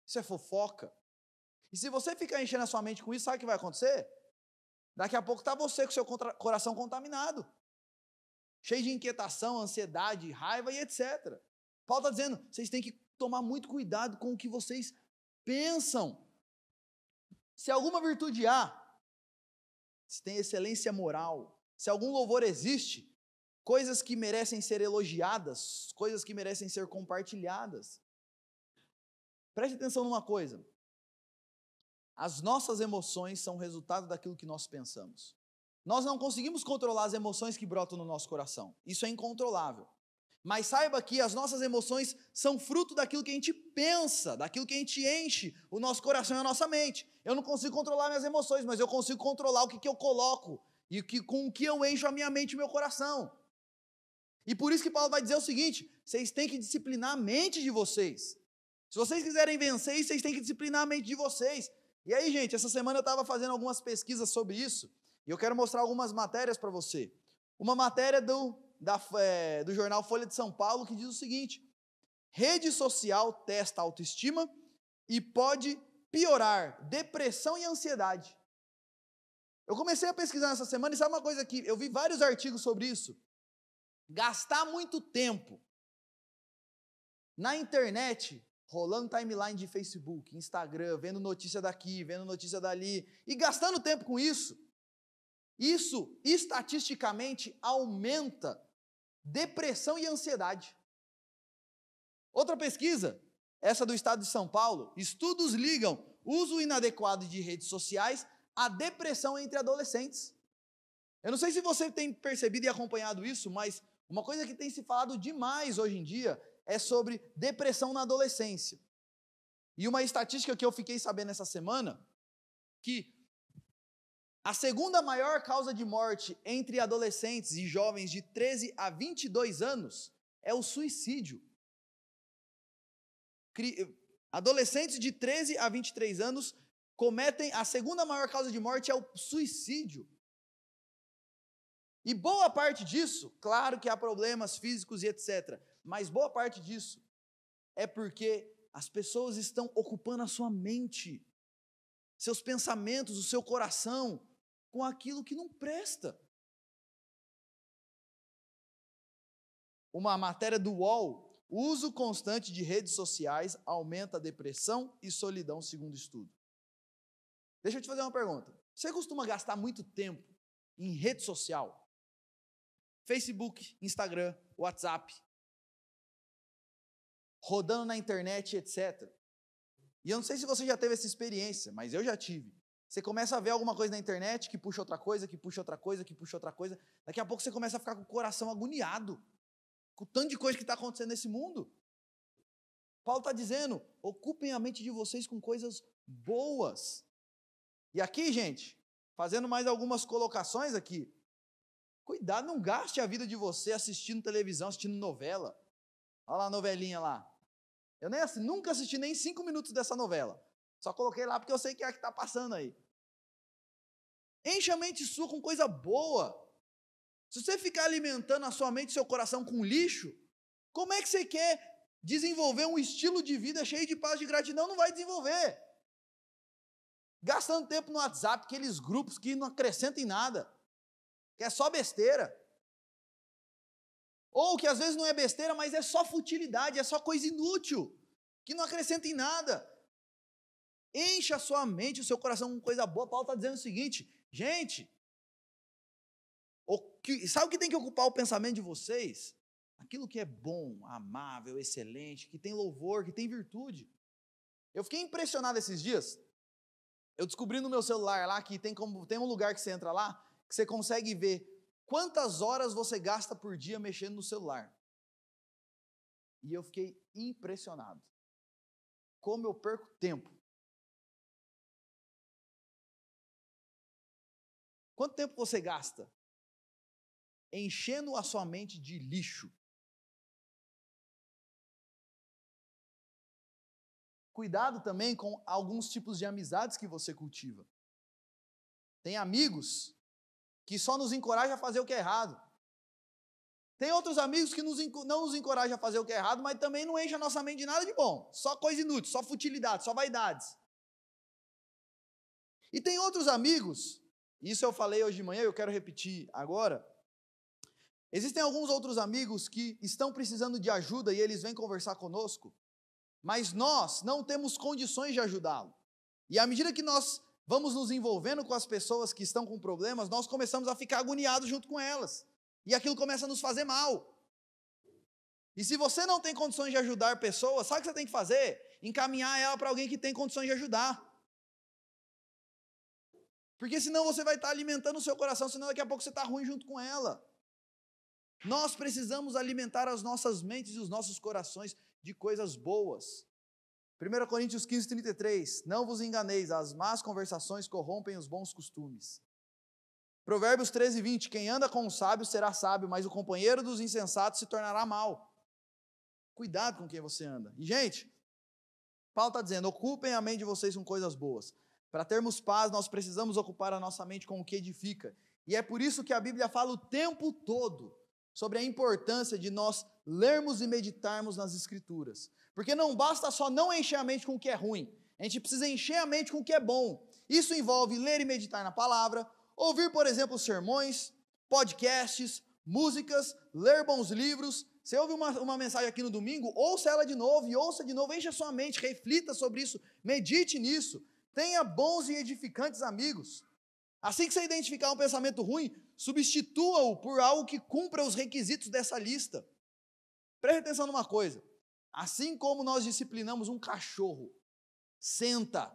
Isso é fofoca. E se você ficar enchendo a sua mente com isso, sabe o que vai acontecer? Daqui a pouco está você com o seu coração contaminado, cheio de inquietação, ansiedade, raiva e etc. Paulo está dizendo: vocês têm que tomar muito cuidado com o que vocês pensam. Se alguma virtude há, se tem excelência moral, se algum louvor existe, coisas que merecem ser elogiadas, coisas que merecem ser compartilhadas. Preste atenção numa coisa: as nossas emoções são resultado daquilo que nós pensamos. Nós não conseguimos controlar as emoções que brotam no nosso coração. Isso é incontrolável. Mas saiba que as nossas emoções são fruto daquilo que a gente pensa, daquilo que a gente enche o nosso coração e a nossa mente. Eu não consigo controlar minhas emoções, mas eu consigo controlar o que eu coloco e com o que eu encho a minha mente e o meu coração. E por isso que Paulo vai dizer o seguinte: vocês têm que disciplinar a mente de vocês. Se vocês quiserem vencer, vocês têm que disciplinar a mente de vocês. E aí, gente, essa semana eu estava fazendo algumas pesquisas sobre isso, e eu quero mostrar algumas matérias para você. Uma matéria do jornal Folha de São Paulo que diz o seguinte: rede social testa autoestima e pode piorar depressão e ansiedade. Eu comecei a pesquisar nessa semana e sabe uma coisa que eu vi vários artigos sobre isso. Gastar muito tempo na internet, rolando timeline de Facebook, Instagram, vendo notícia daqui, vendo notícia dali, e gastando tempo com isso estatisticamente aumenta depressão e ansiedade. Outra pesquisa, essa do estado de São Paulo, estudos ligam uso inadequado de redes sociais à depressão entre adolescentes. Eu não sei se você tem percebido e acompanhado isso, mas uma coisa que tem se falado demais hoje em dia é sobre depressão na adolescência. E uma estatística que eu fiquei sabendo essa semana, que a segunda maior causa de morte entre adolescentes e jovens de 13 a 22 anos é o suicídio. Adolescentes de 13 a 23 anos cometem, a segunda maior causa de morte é o suicídio. E boa parte disso, claro que há problemas físicos e etc., mas boa parte disso é porque as pessoas estão ocupando a sua mente, seus pensamentos, o seu coração, com aquilo que não presta. Uma matéria do UOL: o uso constante de redes sociais aumenta a depressão e solidão, segundo estudo. Deixa eu te fazer uma pergunta. Você costuma gastar muito tempo em rede social? Facebook, Instagram, WhatsApp, rodando na internet, etc. E eu não sei se você já teve essa experiência, mas eu já tive. Você começa a ver alguma coisa na internet que puxa outra coisa, que puxa outra coisa, que puxa outra coisa. Daqui a pouco você começa a ficar com o coração agoniado, com o tanto de coisa que está acontecendo nesse mundo. Paulo está dizendo: ocupem a mente de vocês com coisas boas. E aqui, gente, fazendo mais algumas colocações aqui. Cuidado, não gaste a vida de você assistindo televisão, assistindo novela. Olha lá a novelinha lá. Eu nunca assisti nem 5 minutos dessa novela. Só coloquei lá porque eu sei que é a que está passando aí. Enche a mente sua com coisa boa. Se você ficar alimentando a sua mente e seu coração com lixo, como é que você quer desenvolver um estilo de vida cheio de paz e de gratidão? Não vai desenvolver. Gastando tempo no WhatsApp, aqueles grupos que não acrescentam em nada, que é só besteira. Ou que às vezes não é besteira, mas é só futilidade, é só coisa inútil, que não acrescenta em nada. Encha a sua mente, o seu coração com coisa boa. Paulo está dizendo o seguinte: gente, sabe o que tem que ocupar o pensamento de vocês? Aquilo que é bom, amável, excelente, que tem louvor, que tem virtude. Eu fiquei impressionado esses dias. Eu descobri no meu celular lá que tem um lugar que você entra lá, que você consegue ver quantas horas você gasta por dia mexendo no celular. E eu fiquei impressionado. Como eu perco tempo. Quanto tempo você gasta enchendo a sua mente de lixo? Cuidado também com alguns tipos de amizades que você cultiva. Tem amigos que só nos encorajam a fazer o que é errado. Tem outros amigos que não nos encorajam a fazer o que é errado, mas também não enchem a nossa mente de nada de bom. Só coisa inútil, só futilidade, só vaidades. E tem outros amigos, isso eu falei hoje de manhã, eu quero repetir agora. Existem alguns outros amigos que estão precisando de ajuda e eles vêm conversar conosco, mas nós não temos condições de ajudá-lo. E à medida que nós vamos nos envolvendo com as pessoas que estão com problemas, nós começamos a ficar agoniados junto com elas. E aquilo começa a nos fazer mal. E se você não tem condições de ajudar pessoas, sabe o que você tem que fazer? Encaminhar ela para alguém que tem condições de ajudar. Porque senão você vai estar alimentando o seu coração, senão daqui a pouco você está ruim junto com ela. Nós precisamos alimentar as nossas mentes e os nossos corações de coisas boas. 1 Coríntios 15:33, não vos enganeis, as más conversações corrompem os bons costumes. Provérbios 13:20, quem anda com o sábio será sábio, mas o companheiro dos insensatos se tornará mau. Cuidado com quem você anda. E gente, Paulo está dizendo, ocupem a mente de vocês com coisas boas. Para termos paz, nós precisamos ocupar a nossa mente com o que edifica. E é por isso que a Bíblia fala o tempo todo sobre a importância de nós lermos e meditarmos nas Escrituras. Porque não basta só não encher a mente com o que é ruim, a gente precisa encher a mente com o que é bom. Isso envolve ler e meditar na palavra, ouvir, por exemplo, sermões, podcasts, músicas, ler bons livros. Você ouve uma mensagem aqui no domingo, ouça ela de novo e ouça de novo, encha a sua mente, reflita sobre isso, medite nisso, tenha bons e edificantes amigos. Assim que você identificar um pensamento ruim, substitua-o por algo que cumpra os requisitos dessa lista. Preste atenção numa coisa, assim como nós disciplinamos um cachorro, senta,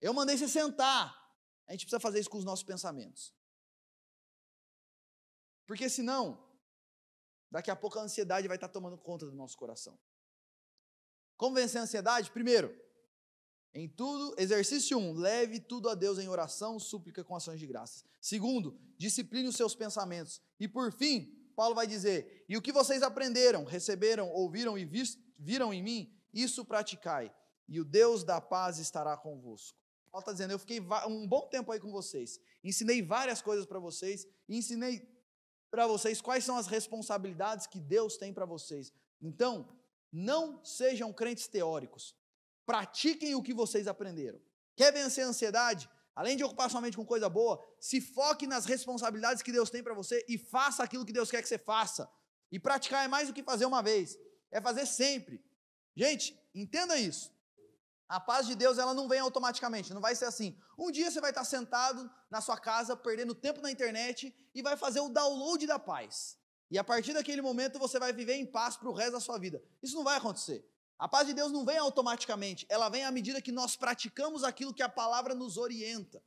eu mandei você sentar, a gente precisa fazer isso com os nossos pensamentos. Porque senão, daqui a pouco a ansiedade vai estar tomando conta do nosso coração. Como vencer a ansiedade? Primeiro, em tudo, exercício 1, leve tudo a Deus em oração, súplica com ações de graças. Segundo, discipline os seus pensamentos. E por fim, Paulo vai dizer, e o que vocês aprenderam, receberam, ouviram e viram em mim, isso praticai, e o Deus da paz estará convosco. Paulo está dizendo, eu fiquei um bom tempo aí com vocês, ensinei várias coisas para vocês, e ensinei para vocês quais são as responsabilidades que Deus tem para vocês. Então, não sejam crentes teóricos, pratiquem o que vocês aprenderam. Quer vencer a ansiedade? Além de ocupar sua mente com coisa boa, se foque nas responsabilidades que Deus tem para você e faça aquilo que Deus quer que você faça. E praticar é mais do que fazer uma vez, é fazer sempre. Gente, entenda isso. A paz de Deus, ela não vem automaticamente, não vai ser assim. Um dia você vai estar sentado na sua casa, perdendo tempo na internet e vai fazer o download da paz. E a partir daquele momento você vai viver em paz para o resto da sua vida. Isso não vai acontecer. A paz de Deus não vem automaticamente, ela vem à medida que nós praticamos aquilo que a palavra nos orienta.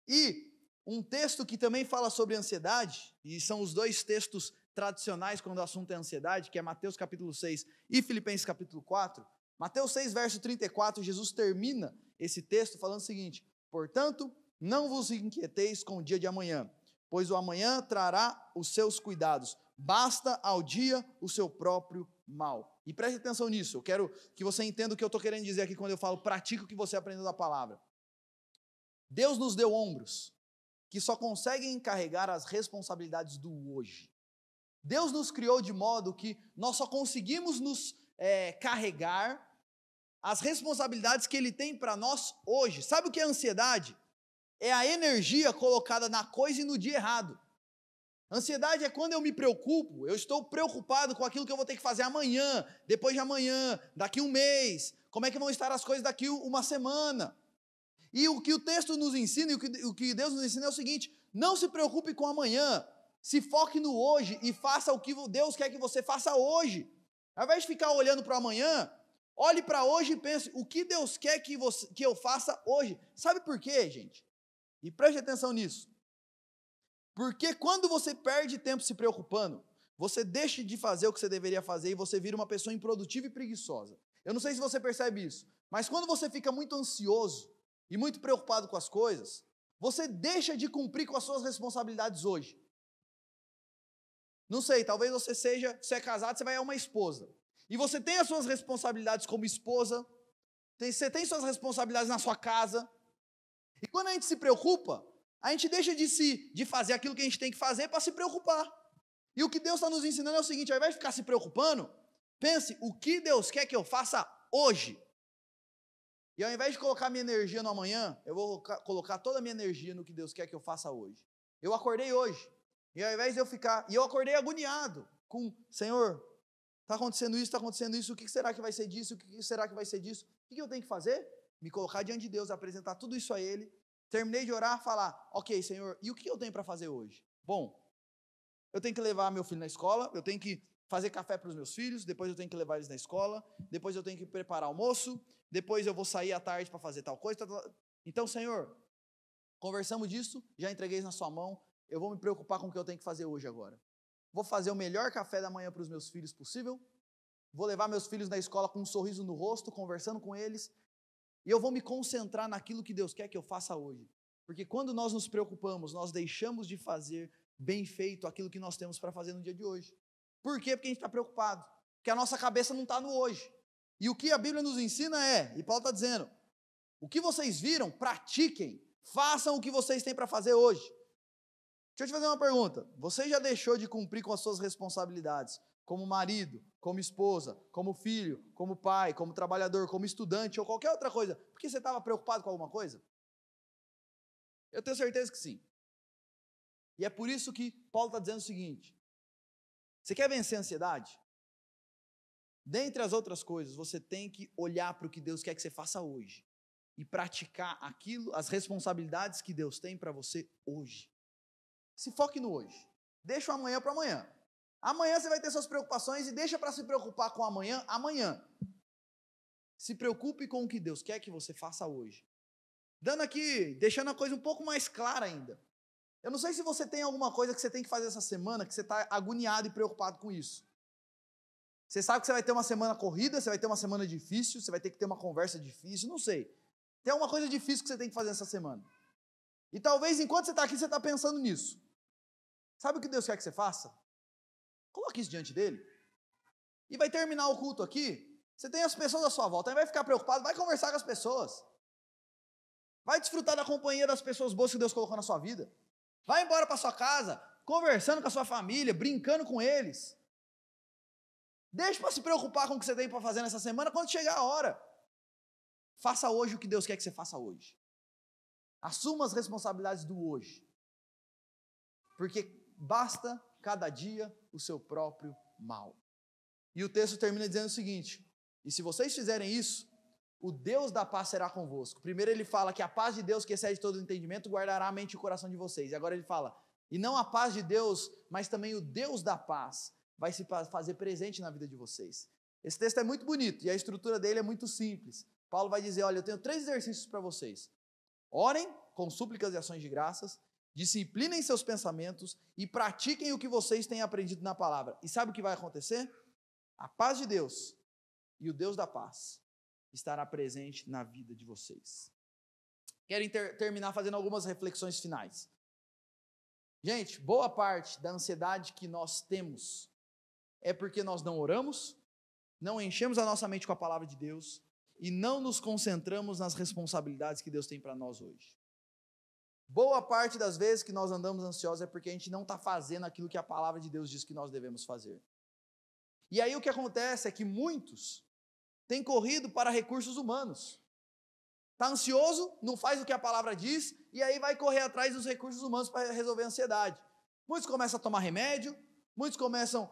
E um texto que também fala sobre ansiedade, e são os dois textos tradicionais quando o assunto é ansiedade, que é Mateus capítulo 6 e Filipenses capítulo 4, Mateus 6, verso 34, Jesus termina esse texto falando o seguinte, portanto, não vos inquieteis com o dia de amanhã, pois o amanhã trará os seus cuidados, basta ao dia o seu próprio mal. E preste atenção nisso, eu quero que você entenda o que eu estou querendo dizer aqui quando eu falo, pratica o que você aprendeu da palavra. Deus nos deu ombros, que só conseguem carregar as responsabilidades do hoje. Deus nos criou de modo que nós só conseguimos nos carregar as responsabilidades que Ele tem para nós hoje. Sabe o que é ansiedade? É a energia colocada na coisa e no dia errado. Ansiedade é quando eu me preocupo, eu estou preocupado com aquilo que eu vou ter que fazer amanhã, depois de amanhã, daqui um mês, como é que vão estar as coisas daqui uma semana. E o que o texto nos ensina, e o que Deus nos ensina é o seguinte, não se preocupe com amanhã, se foque no hoje e faça o que Deus quer que você faça hoje. Ao invés de ficar olhando para o amanhã, olhe para hoje e pense, o que Deus quer que eu faça hoje? Sabe por quê, gente? E preste atenção nisso. Porque quando você perde tempo se preocupando, você deixa de fazer o que você deveria fazer e você vira uma pessoa improdutiva e preguiçosa. Eu não sei se você percebe isso, mas quando você fica muito ansioso e muito preocupado com as coisas, você deixa de cumprir com as suas responsabilidades hoje. Não sei, talvez você é casado, você vai a uma esposa. E você tem as suas responsabilidades como esposa, você tem suas responsabilidades na sua casa. E quando a gente se preocupa, a gente deixa de fazer aquilo que a gente tem que fazer para se preocupar. E o que Deus está nos ensinando é o seguinte, ao invés de ficar se preocupando, pense, o que Deus quer que eu faça hoje? E ao invés de colocar minha energia no amanhã, eu vou colocar toda a minha energia no que Deus quer que eu faça hoje. Eu acordei hoje, e ao invés de eu acordei agoniado, com, Senhor, está acontecendo isso, o que será que vai ser disso, o que será que vai ser disso? O que eu tenho que fazer? Me colocar diante de Deus, apresentar tudo isso a Ele, terminei de orar, falar, ok, Senhor, e o que eu tenho para fazer hoje? Bom, eu tenho que levar meu filho na escola, eu tenho que fazer café para os meus filhos, depois eu tenho que levar eles na escola, depois eu tenho que preparar almoço, depois eu vou sair à tarde para fazer tal coisa. Então, Senhor, conversamos disso, já entreguei na sua mão, eu vou me preocupar com o que eu tenho que fazer hoje agora. Vou fazer o melhor café da manhã para os meus filhos possível, vou levar meus filhos na escola com um sorriso no rosto, conversando com eles, e eu vou me concentrar naquilo que Deus quer que eu faça hoje. Porque quando nós nos preocupamos, nós deixamos de fazer bem feito aquilo que nós temos para fazer no dia de hoje. Por quê? Porque a gente está preocupado, porque a nossa cabeça não está no hoje. E o que a Bíblia nos ensina e Paulo está dizendo, o que vocês viram, pratiquem, façam o que vocês têm para fazer hoje. Deixa eu te fazer uma pergunta, você já deixou de cumprir com as suas responsabilidades, como marido, como esposa, como filho, como pai, como trabalhador, como estudante ou qualquer outra coisa, porque você estava preocupado com alguma coisa? Eu tenho certeza que sim. E é por isso que Paulo está dizendo o seguinte, você quer vencer a ansiedade? Dentre as outras coisas, você tem que olhar para o que Deus quer que você faça hoje e praticar aquilo, as responsabilidades que Deus tem para você hoje. Se foque no hoje. Deixa o amanhã para amanhã. Amanhã você vai ter suas preocupações e deixa para se preocupar com amanhã, amanhã. Se preocupe com o que Deus quer que você faça hoje. Dando aqui, deixando a coisa um pouco mais clara ainda. Eu não sei se você tem alguma coisa que você tem que fazer essa semana, que você está agoniado e preocupado com isso. Você sabe que você vai ter uma semana corrida, você vai ter uma semana difícil, você vai ter que ter uma conversa difícil, não sei. Tem alguma coisa difícil que você tem que fazer essa semana. E talvez enquanto você está aqui, você está pensando nisso. Sabe o que Deus quer que você faça? Coloque isso diante dele. E vai terminar o culto aqui, você tem as pessoas à sua volta, aí vai ficar preocupado, vai conversar com as pessoas. Vai desfrutar da companhia das pessoas boas que Deus colocou na sua vida. Vai embora para sua casa, conversando com a sua família, brincando com eles. Deixe para se preocupar com o que você tem para fazer nessa semana quando chegar a hora. Faça hoje o que Deus quer que você faça hoje. Assuma as responsabilidades do hoje. Porque basta cada dia o seu próprio mal. E o texto termina dizendo o seguinte, e se vocês fizerem isso, o Deus da paz será convosco. Primeiro ele fala que a paz de Deus, que excede todo entendimento, guardará a mente e o coração de vocês. E agora ele fala, e não a paz de Deus, mas também o Deus da paz vai se fazer presente na vida de vocês. Esse texto é muito bonito e a estrutura dele é muito simples. Paulo vai dizer, olha, eu tenho 3 exercícios para vocês. Orem com súplicas e ações de graças, disciplinem seus pensamentos e pratiquem o que vocês têm aprendido na palavra. E sabe o que vai acontecer? A paz de Deus e o Deus da paz estará presente na vida de vocês. Quero terminar fazendo algumas reflexões finais. Gente, boa parte da ansiedade que nós temos é porque nós não oramos, não enchemos a nossa mente com a palavra de Deus e não nos concentramos nas responsabilidades que Deus tem para nós hoje. Boa parte das vezes que nós andamos ansiosos é porque a gente não está fazendo aquilo que a palavra de Deus diz que nós devemos fazer. E aí o que acontece é que muitos têm corrido para recursos humanos. Está ansioso, não faz o que a palavra diz, e aí vai correr atrás dos recursos humanos para resolver a ansiedade. Muitos começam a tomar remédio, muitos começam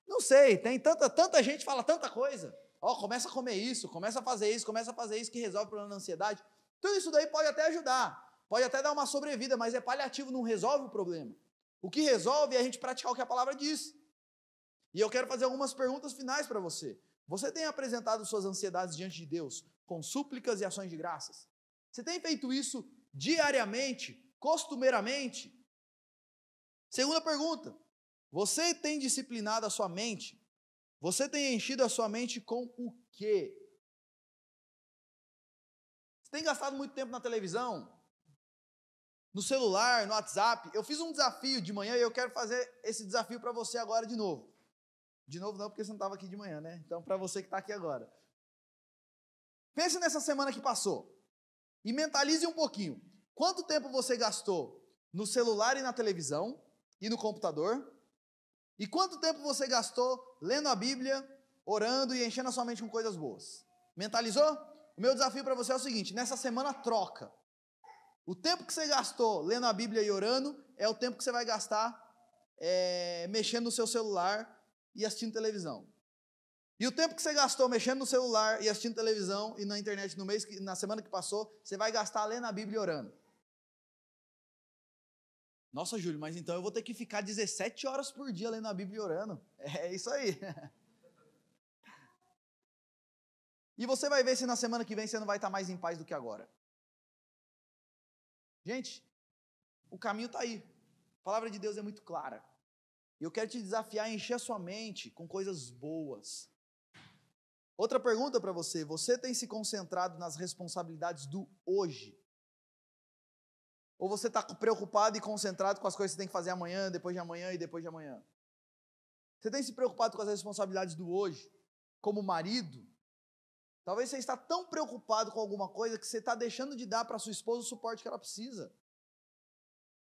não sei, tem tanta gente fala tanta coisa. Começa a comer isso, começa a fazer isso que resolve o problema da ansiedade. Tudo isso daí pode até ajudar, pode até dar uma sobrevida, mas é paliativo, não resolve o problema. O que resolve é a gente praticar o que a palavra diz. E eu quero fazer algumas perguntas finais para você. Você tem apresentado suas ansiedades diante de Deus com súplicas e ações de graças? Você tem feito isso diariamente, costumeiramente? Segunda pergunta, você tem disciplinado a sua mente? Você tem enchido a sua mente com o quê? Você tem gastado muito tempo na televisão? No celular, no WhatsApp? Eu fiz um desafio de manhã e eu quero fazer esse desafio para você agora de novo. De novo não, porque você não estava aqui de manhã, né? Então, para você que está aqui agora. Pense nessa semana que passou e mentalize um pouquinho. Quanto tempo você gastou no celular e na televisão e no computador? E quanto tempo você gastou lendo a Bíblia, orando e enchendo a sua mente com coisas boas? Mentalizou? O meu desafio para você é o seguinte, nessa semana troca. O tempo que você gastou lendo a Bíblia e orando é o tempo que você vai gastar mexendo no seu celular e assistindo televisão. E o tempo que você gastou mexendo no celular e assistindo televisão e na internet na semana que passou, você vai gastar lendo a Bíblia e orando. Nossa, Júlio, mas então eu vou ter que ficar 17 horas por dia lendo a Bíblia e orando. É isso aí. E você vai ver se na semana que vem você não vai estar mais em paz do que agora. Gente, o caminho está aí. A palavra de Deus é muito clara. E eu quero te desafiar a encher a sua mente com coisas boas. Outra pergunta para você: você tem se concentrado nas responsabilidades do hoje? Ou você está preocupado e concentrado com as coisas que você tem que fazer amanhã, depois de amanhã e depois de amanhã? Você tem se preocupado com as responsabilidades do hoje? Como marido? Talvez você está tão preocupado com alguma coisa que você está deixando de dar para sua esposa o suporte que ela precisa.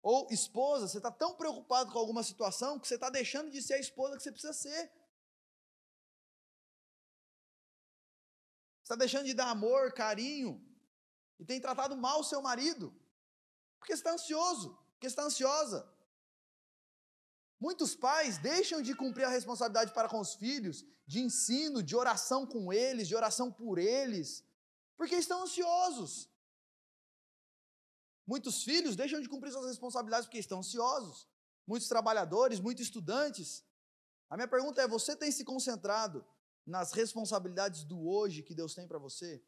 Ou esposa, você está tão preocupado com alguma situação que você está deixando de ser a esposa que você precisa ser. Você está deixando de dar amor, carinho, e tem tratado mal o seu marido, porque você está ansioso, porque você está ansiosa. Muitos pais deixam de cumprir a responsabilidade para com os filhos, de ensino, de oração com eles, de oração por eles, porque estão ansiosos. Muitos filhos deixam de cumprir suas responsabilidades porque estão ansiosos. Muitos trabalhadores, muitos estudantes. A minha pergunta é: você tem se concentrado nas responsabilidades do hoje que Deus tem para você?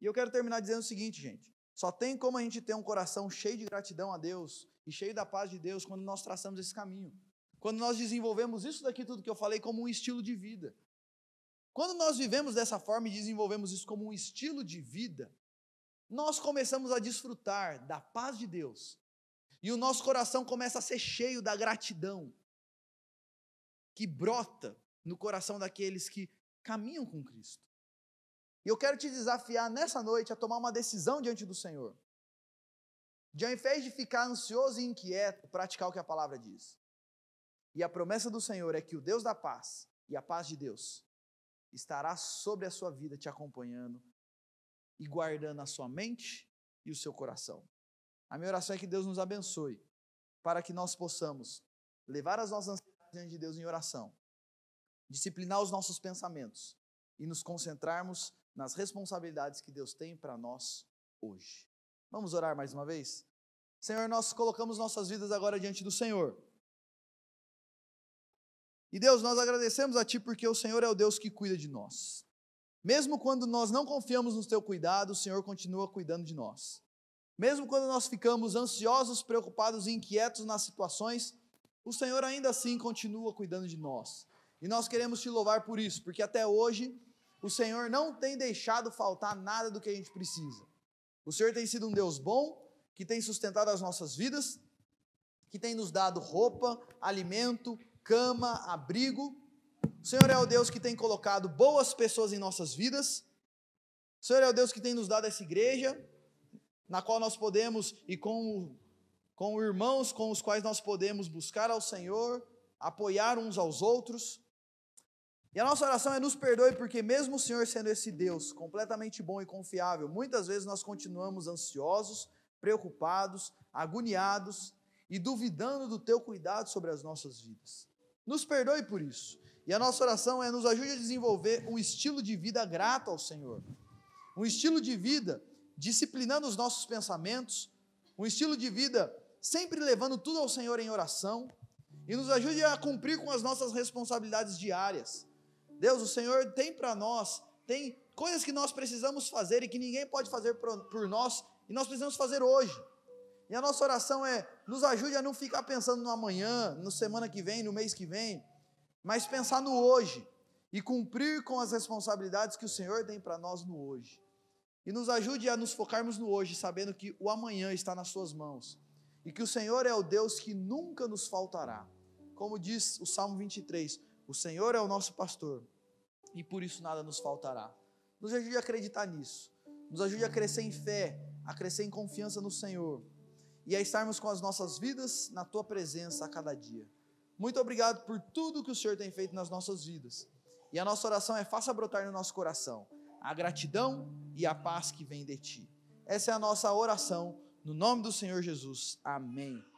E eu quero terminar dizendo o seguinte, gente: só tem como a gente ter um coração cheio de gratidão a Deus e cheio da paz de Deus quando nós traçamos esse caminho. Quando nós desenvolvemos isso daqui, tudo que eu falei, como um estilo de vida. Quando nós vivemos dessa forma e desenvolvemos isso como um estilo de vida, nós começamos a desfrutar da paz de Deus. E o nosso coração começa a ser cheio da gratidão que brota no coração daqueles que caminham com Cristo. E eu quero te desafiar nessa noite a tomar uma decisão diante do Senhor. De ao invés de ficar ansioso e inquieto, praticar o que a palavra diz. E a promessa do Senhor é que o Deus da paz e a paz de Deus estará sobre a sua vida, te acompanhando e guardando a sua mente e o seu coração. A minha oração é que Deus nos abençoe, para que nós possamos levar as nossas ansiedades diante de Deus em oração, disciplinar os nossos pensamentos e nos concentrarmos nas responsabilidades que Deus tem para nós hoje. Vamos orar mais uma vez? Senhor, nós colocamos nossas vidas agora diante do Senhor. E Deus, nós agradecemos a Ti porque o Senhor é o Deus que cuida de nós. Mesmo quando nós não confiamos no Teu cuidado, o Senhor continua cuidando de nós. Mesmo quando nós ficamos ansiosos, preocupados e inquietos nas situações, o Senhor ainda assim continua cuidando de nós. E nós queremos Te louvar por isso, porque até hoje o Senhor não tem deixado faltar nada do que a gente precisa. O Senhor tem sido um Deus bom, que tem sustentado as nossas vidas, que tem nos dado roupa, alimento, cama, abrigo. O Senhor é o Deus que tem colocado boas pessoas em nossas vidas. O Senhor é o Deus que tem nos dado essa igreja, na qual nós podemos, e com irmãos com os quais nós podemos buscar ao Senhor, apoiar uns aos outros. E a nossa oração é: nos perdoe, porque mesmo o Senhor sendo esse Deus completamente bom e confiável, muitas vezes nós continuamos ansiosos, preocupados, agoniados e duvidando do Teu cuidado sobre as nossas vidas. Nos perdoe por isso. E a nossa oração é: nos ajude a desenvolver um estilo de vida grato ao Senhor. Um estilo de vida disciplinando os nossos pensamentos, um estilo de vida sempre levando tudo ao Senhor em oração, e nos ajude a cumprir com as nossas responsabilidades diárias. Deus, o Senhor tem para nós, tem coisas que nós precisamos fazer e que ninguém pode fazer por nós, e nós precisamos fazer hoje. E a nossa oração é: nos ajude a não ficar pensando no amanhã, na semana que vem, no mês que vem, mas pensar no hoje e cumprir com as responsabilidades que o Senhor tem para nós no hoje. E nos ajude a nos focarmos no hoje, sabendo que o amanhã está nas suas mãos e que o Senhor é o Deus que nunca nos faltará. Como diz o Salmo 23, o Senhor é o nosso pastor e por isso nada nos faltará. Nos ajude a acreditar nisso, nos ajude a crescer em fé, a crescer em confiança no Senhor e a estarmos com as nossas vidas na Tua presença a cada dia. Muito obrigado por tudo que o Senhor tem feito nas nossas vidas. E a nossa oração é: faça brotar no nosso coração a gratidão e a paz que vem de Ti. Essa é a nossa oração, no nome do Senhor Jesus. Amém.